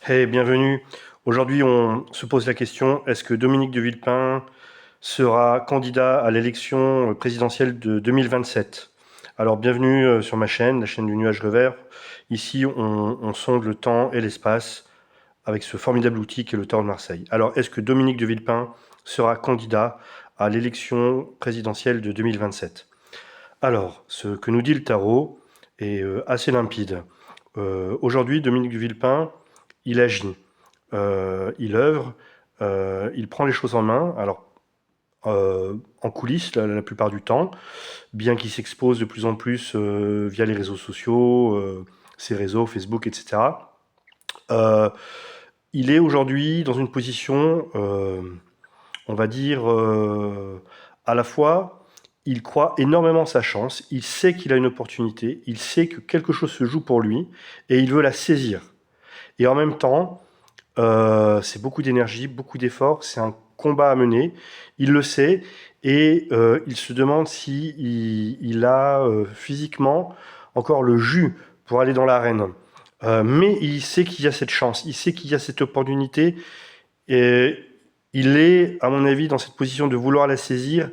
Bienvenue. Aujourd'hui, on se pose la question, est-ce que Dominique de Villepin sera candidat à l'élection présidentielle de 2027? Alors, bienvenue sur ma chaîne, la chaîne du Nuage Revers. Ici, on sonde le temps et l'espace avec ce formidable outil qu'est le Tarot de Marseille. Alors, est-ce que Dominique de Villepin sera candidat à l'élection présidentielle de 2027? Alors, ce que nous dit le tarot est assez limpide. Aujourd'hui, Dominique de Villepin, il agit. Il œuvre, il prend les choses en main, alors en coulisses la plupart du temps, bien qu'il s'expose de plus en plus via les réseaux sociaux, ses réseaux, Facebook, etc. Euh, il est aujourd'hui dans une position, on va dire, à la fois, il croit énormément sa chance, il sait qu'il a une opportunité, il sait que quelque chose se joue pour lui, et il veut la saisir. Et en même temps, c'est beaucoup d'énergie, beaucoup d'efforts, c'est un combat à mener. Il le sait et il se demande si il a physiquement encore le jus pour aller dans l'arène. Mais il sait qu'il y a cette chance, il sait qu'il y a cette opportunité et il est, à mon avis, dans cette position de vouloir la saisir,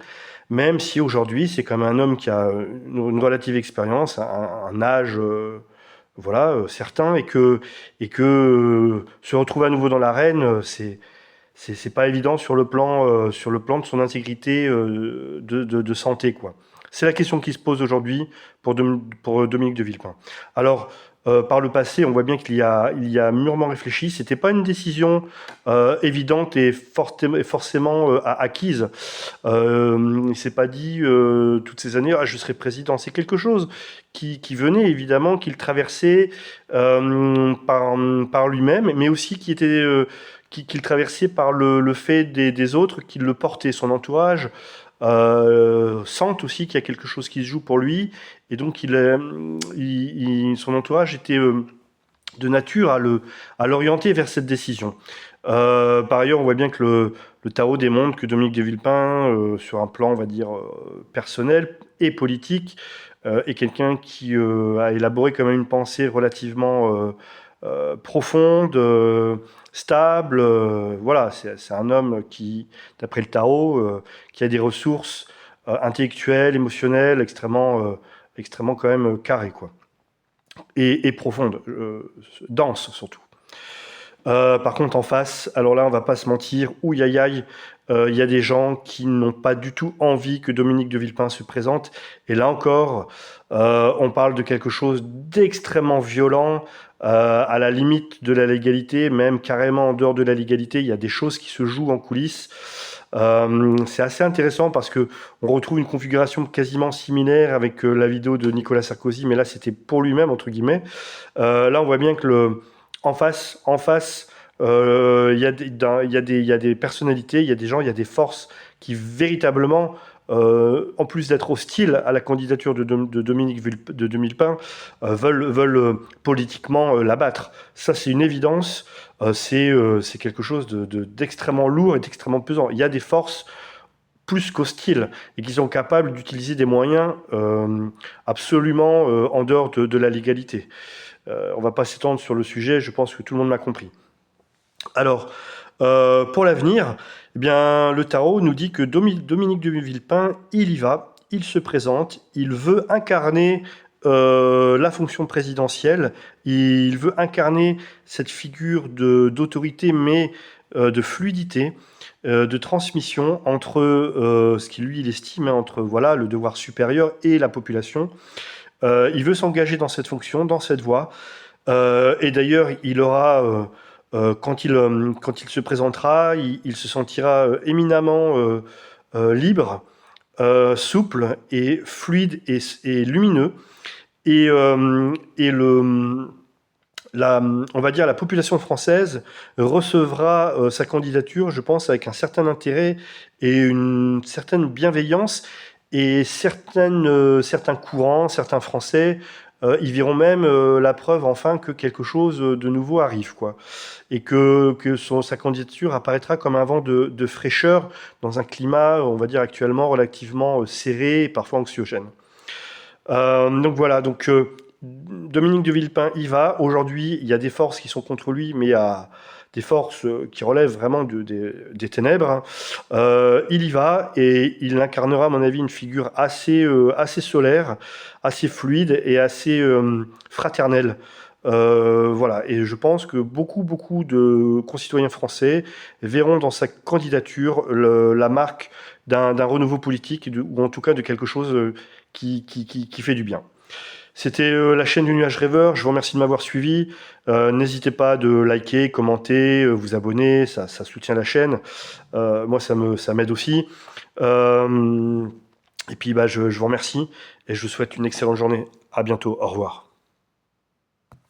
même si aujourd'hui c'est quand même un homme qui a une relative expérience, un âge voilà, certain, et que se retrouver à nouveau dans l'arène, c'est pas évident sur le plan de son intégrité de santé, quoi. C'est la question qui se pose aujourd'hui pour Dominique de Villepin. Alors, par le passé, on voit bien il y a mûrement réfléchi. C'était pas une décision évidente et forcément acquise. Il s'est pas dit toutes ces années, ah, je serai président. C'est quelque chose qui venait évidemment, qu'il traversait par lui-même, mais aussi qu'il traversait par le fait des autres, qui le portaient, son entourage, sentent aussi qu'il y a quelque chose qui se joue pour lui, et donc son entourage était de nature à l'orienter vers cette décision. Par ailleurs, on voit bien que le tarot démontre que Dominique de Villepin, sur un plan, on va dire, personnel et politique, est quelqu'un qui a élaboré quand même une pensée relativement profonde, stable. Voilà, c'est un homme qui, d'après le tarot, qui a des ressources intellectuelles, émotionnelles, extrêmement quand même carrées, quoi. Et profondes, denses surtout. Par contre, en face, alors là, on va pas se mentir, ouïe aïe aïe, il y a des gens qui n'ont pas du tout envie que Dominique de Villepin se présente. Et là encore, on parle de quelque chose d'extrêmement violent, à la limite de la légalité, même carrément en dehors de la légalité. Il y a des choses qui se jouent en coulisses. C'est assez intéressant parce que on retrouve une configuration quasiment similaire avec la vidéo de Nicolas Sarkozy, mais là c'était pour lui-même entre guillemets. Là, on voit bien que en face, il y a des personnalités, il y a des gens, il y a des forces qui véritablement, en plus d'être hostiles à la candidature de Dominique de Villepin, veulent politiquement l'abattre. Ça, c'est une évidence. C'est quelque chose d'extrêmement lourd et d'extrêmement pesant. Il y a des forces plus qu'hostiles et qui sont capables d'utiliser des moyens absolument en dehors de la légalité. On ne va pas s'étendre sur le sujet, je pense que tout le monde l'a compris. Alors, pour l'avenir, eh bien, le tarot nous dit que Dominique de Villepin, il y va, il se présente, il veut incarner la fonction présidentielle, il veut incarner cette figure d'autorité, mais de fluidité, de transmission entre ce qu'il lui il estime, hein, entre voilà, le devoir supérieur et la population. Il veut s'engager dans cette fonction, dans cette voie. Et d'ailleurs, il aura, quand il se présentera, il se sentira éminemment libre, souple et fluide et lumineux. Et on va dire la population française recevra sa candidature, je pense, avec un certain intérêt et une certaine bienveillance. Et certains courants, certains Français, ils verront même la preuve enfin que quelque chose de nouveau arrive, quoi. Et que sa candidature apparaîtra comme un vent de fraîcheur dans un climat, on va dire actuellement relativement serré et parfois anxiogène. Donc voilà, donc Dominique de Villepin y va. Aujourd'hui, il y a des forces qui sont contre lui, mais il y a des forces qui relèvent vraiment des ténèbres. Il y va et il incarnera, à mon avis, une figure assez solaire, assez fluide et assez fraternelle. Voilà, et je pense que beaucoup de concitoyens français verront dans sa candidature la marque d'un renouveau politique, ou en tout cas de quelque chose qui fait du bien. C'était la chaîne du Nuage Rêveur. Je vous remercie de m'avoir suivi. N'hésitez pas de liker, commenter, vous abonner, ça soutient la chaîne. Moi, ça m'aide aussi. Et puis, je vous remercie et je vous souhaite une excellente journée. À bientôt. Au revoir.